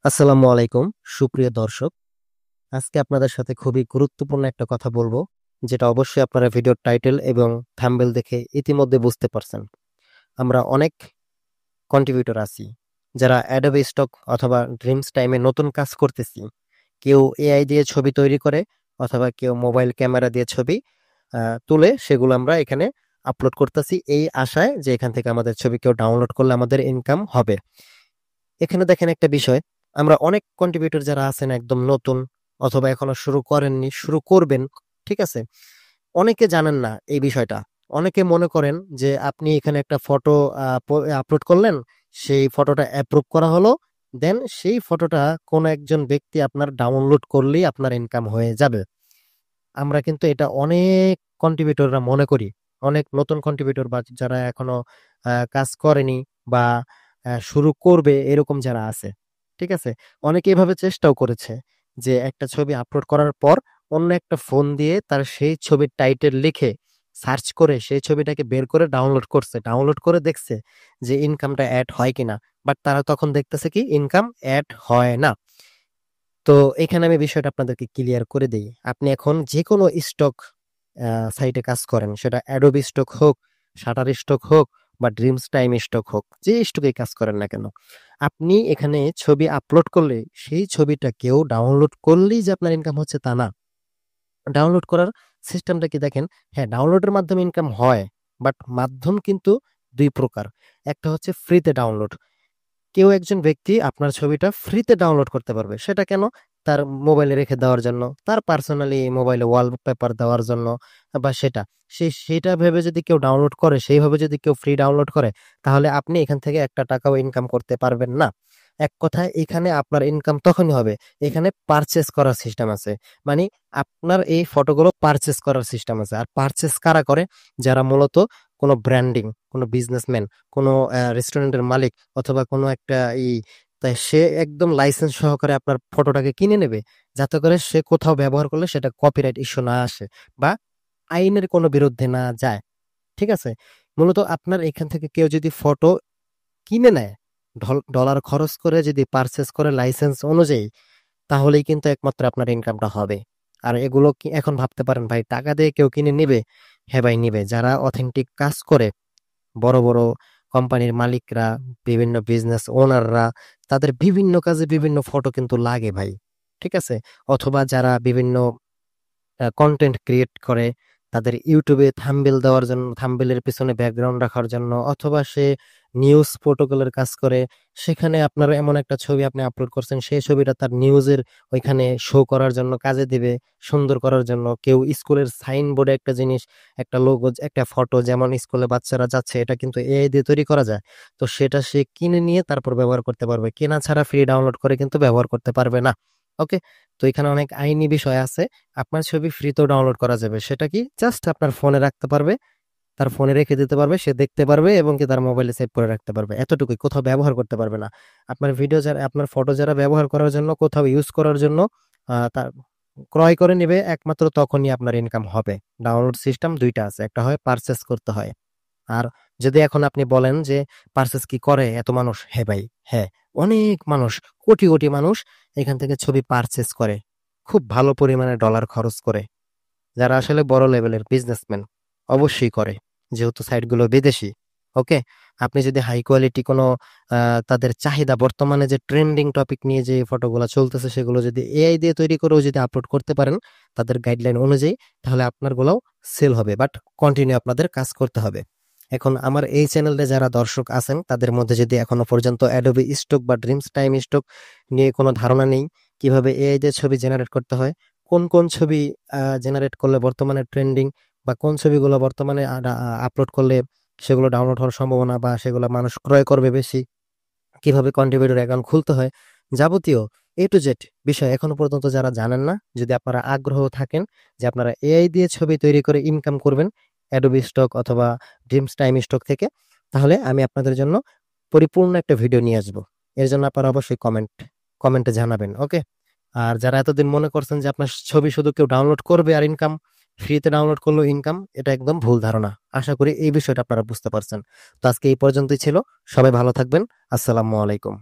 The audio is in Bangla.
আসসালামু আলাইকুম সুপ্রিয় দর্শক। আজকে আপনাদের সাথে খুবই গুরুত্বপূর্ণ একটা কথা বলবো, যেটা অবশ্যই আপনারা ভিডিওর টাইটেল এবং থাম্বনেল দেখে ইতিমধ্যে বুঝতে পারছেন। আমরা অনেক কন্ট্রিবিউটর আছি যারা অ্যাডোবি স্টক অথবা ড্রিমস টাইমে নতুন কাজ করতেছি। কেউ এআই দিয়ে ছবি তৈরি করে অথবা কেউ মোবাইল ক্যামেরা দিয়ে ছবি তুলে সেগুলো আমরা এখানে আপলোড করতেছি এই আশায় যে এখান থেকে আমাদের ছবি কেউ ডাউনলোড করলে আমাদের ইনকাম হবে। এখানে দেখেন একটা বিষয়, আমরা অনেক কন্ট্রিবিউটর যারা আছেন একদম নতুন অথবা এখনো শুরু করেননি, শুরু করবেন, ঠিক আছে? অনেকে জানেন না এই বিষয়টা। অনেকে মনে করেন যে আপনি এখানে একটা ফটো আপলোড করলেন, সেই ফটোটা অ্যাপ্রুভ করা হলো, দেন সেই ফটোটা কোনো একজন ব্যক্তি আপনার ডাউনলোড করলেই আপনার ইনকাম হয়ে যাবে। আমরা কিন্তু এটা অনেক কন্ট্রিবিউটররা মনে করি, অনেক নতুন কন্ট্রিবিউটর বা যারা এখনো কাজ করেনি বা শুরু করবে এরকম যারা আছে, ঠিক আছে? অনেকে এভাবে চেষ্টাও করেছে যে একটা ছবি আপলোড করার পর অন্য একটা ফোন দিয়ে তার সেই ছবির টাইটেল লিখে সার্চ করে সেই ছবিটাকে বের করে ডাউনলোড করছে, ডাউনলোড করে দেখছে যে ইনকামটা অ্যাড হয় কিনা। বাট তারা তখন দেখতেছে কি ইনকাম অ্যাড হয় না। তো এখানে আমি বিষয়টা আপনাদেরকে ক্লিয়ার করে দেই। আপনি এখন যেকোনো স্টক সাইটে কাজ করেন, সেটা অ্যাডোবি স্টক হোক, শাটার স্টক হোক বা ড্রিমস টাইম স্টক হোক, যে স্টকে কাজ করেন না কেন, আপনি এখানে ছবি আপলোড করলে সেই ছবিটা কেউ ডাউনলোড করলেই যে আপনার ইনকাম হচ্ছে তা না। ডাউনলোড করার সিস্টেমটা কি দেখেন, হ্যাঁ ডাউনলোডের মাধ্যমে ইনকাম হয়, বাট মাধ্যম কিন্তু ২ প্রকার। একটা হচ্ছে ফ্রিতে ডাউনলোড। কেউ একজন ব্যক্তি আপনার ছবিটা ফ্রিতে ডাউনলোড করতে পারবে। সেটা কেন? তার মোবাইলে রেখে দেওয়ার জন্য, তার পার্সোনালি মোবাইলে ওয়ালপেপার দেওয়ার জন্য বা সেটা ভেবে যদি কেউ ডাউনলোড করে, সেইভাবে যদি কেউ ফ্রি ডাউনলোড করে, তাহলে আপনি এখান থেকে একটা টাকাও ইনকাম করতে পারবেন না। এক কথায় এখানে আপনার ইনকাম তখনই হবে, এখানে পারচেজ করার সিস্টেম আছে। মানে আপনার এই ফটোগুলো পারচেজ করার সিস্টেম আছে। আর পারচেজ কারা করে? যারা মূলত কোনো ব্র্যান্ডিং, কোনো বিজনেসম্যান, কোনো রেস্টুরেন্টের মালিক অথবা কোনো একটা তাই সে একদম লাইসেন্স সহকারে আপনার ফটোটাকে কিনে নেবে। যাতে করে সে কোথাও ব্যবহার করলে সেটা কপিরাইট ইস্যু না আসে বা আইনের কোনো বিরুদ্ধে না যায়। ঠিক আছে? মূলত আপনার এখান থেকে কেউ যদি ফটো কিনে নেয়, ডলার খরচ করে যদি পারচেজ করে লাইসেন্স অনুযায়ী, তাহলেই কিন্তু একমাত্র আপনার ইনকামটা হবে। আর এগুলো কি এখন ভাবতে পারেন ভাই টাকা দিয়ে কেউ কিনে নিবে? হ্যাঁ ভাই নিবে। যারা অথেন্টিক কাজ করে, বড়, বড় কোম্পানির মালিকরা, বিভিন্ন বিজনেস ওনাররা, তাদের বিভিন্ন কাজে বিভিন্ন ফটো কিন্তু লাগে ভাই। ঠিক আছে? অথবা যারা বিভিন্ন কনটেন্ট ক্রিয়েট করে, তাদের ইউটিউবে থাম্বনেল দেওয়ার জন্য, থাম্বনেলের পেছনে ব্যাকগ্রাউন্ড রাখার জন্য, অথবা সে নিউজ প্রোটোকলের কাজ করে, সেখানে আপনার এমন একটা ছবি আপনি আপলোড করছেন, সেই ছবিটা তার নিউজের ওইখানে শো করার জন্য কাজে দিবে, সুন্দর করার জন্য। কেউ স্কুলের সাইনবোর্ডে একটা জিনিস, একটা লোগো, একটা ফটো, যেমন স্কুলে বাচ্চারা যাচ্ছে, এটা কিন্তু এআই দিয়ে তৈরি করা যায়। তো সেটা সে কিনে নিয়ে তারপর ব্যবহার করতে পারবে। কেনা ছাড়া ফ্রি ডাউনলোড করে কিন্তু ব্যবহার করতে পারবে না। ওকে? তো এখানে অনেক আইনি বিষয় আছে। আপনার ছবি ফ্রিতেও ডাউনলোড করা যাবে। সেটা কি? জাস্ট আপনার ফোনে রাখতে পারবে। তার ফোনে রেখে দিতে পারবে। সে দেখতে পারবে এবং কি তার মোবাইলে সেভ করে রাখতে পারবে। এতটুকুই। কোথাও ব্যবহার করতে পারবে না। আপনার ফটো যারা ব্যবহার করার জন্য, কোথাও ইউজ করার জন্য তা ক্রয় করে নিবে, একমাত্র তখনই আপনার ইনকাম হবে। ডাউনলোড সিস্টেম ২ টা আছে। একটা হয় পারচেজ করতে হয়। আর যদি এখন আপনি বলেন যে পারচেজ কি করে এত মানুষ? হ্যাঁ ভাই, হ্যাঁ। অনেক মানুষ, কোটি, কোটি মানুষ এখান থেকে ছবি পারচেজ করে। খুব ভালো পরিমাণে ডলার খরচ করে। যারা আসলে বড় লেভেলের বিজনেসম্যান অবশ্যই করে। যেহেতু সাইটগুলো বিদেশি। ওকে? আপনি যদি হাই কোয়ালিটি কোনো তাদের চাহিদা, বর্তমানে যে ট্রেন্ডিং টপিক নিয়ে যে ফটোগুলা চলতেছে সেগুলো যদি এআই দিয়ে তৈরি করেও যদি আপলোড করতে পারেন তাদের গাইডলাইন অনুযায়ী, তাহলে আপনারগুলোও সেল হবে। বাট কন্টিনিউ আপনাদের কাজ করতে হবে। এখন আমার এই চ্যানেলে যারা দর্শক আছেন তাদের মধ্যে যদি এখনো পর্যন্ত অ্যাডোবি স্টক বা ড্রিমস টাইম স্টক নিয়ে কোনো ধারণা নেই, কিভাবে এআই দিয়ে ছবি জেনারেট করতে হয়, কোন ছবি জেনারেট করলে বর্তমানে ট্রেন্ডিং, বা কোন ছবিগুলো বর্তমানে আপলোড করলে সেগুলো ডাউনলোড হওয়ার সম্ভাবনা বা সেগুলো মানুষ ক্রয় করবে বেশি, কিভাবে কন্ট্রিবিউটর অ্যাকাউন্ট খুলতে হয়, যাবতীয় এ টু জেড বিষয় এখনো পর্যন্ত যারা জানেন না, যদি আপনারা আগ্রহ থাকেন যে আপনারা এআই দিয়ে ছবি তৈরি করে ইনকাম করবেন অ্যাডোবি স্টক অথবা ড্রিমস টাইম স্টক থেকে, তাহলে আমি আপনাদের জন্য পরিপূর্ণ একটা ভিডিও নিয়ে আসবো। এর জন্য আপনারা অবশ্যই কমেন্টে জানাবেন। ওকে? আর যারা এতদিন মনে করছেন যে আপনার ছবি শুধু কেউ ডাউনলোড করবে আর ইনকাম, ফ্রিতে ডাউনলোড করলেও ইনকাম, এটা একদম ভুল ধারণা। আশা করি এই বিষয়টা আপনারা বুঝতে পারছেন। তো আজকে এই পর্যন্তই ছিল। সবাই ভালো থাকবেন। আসসালামু আলাইকুম।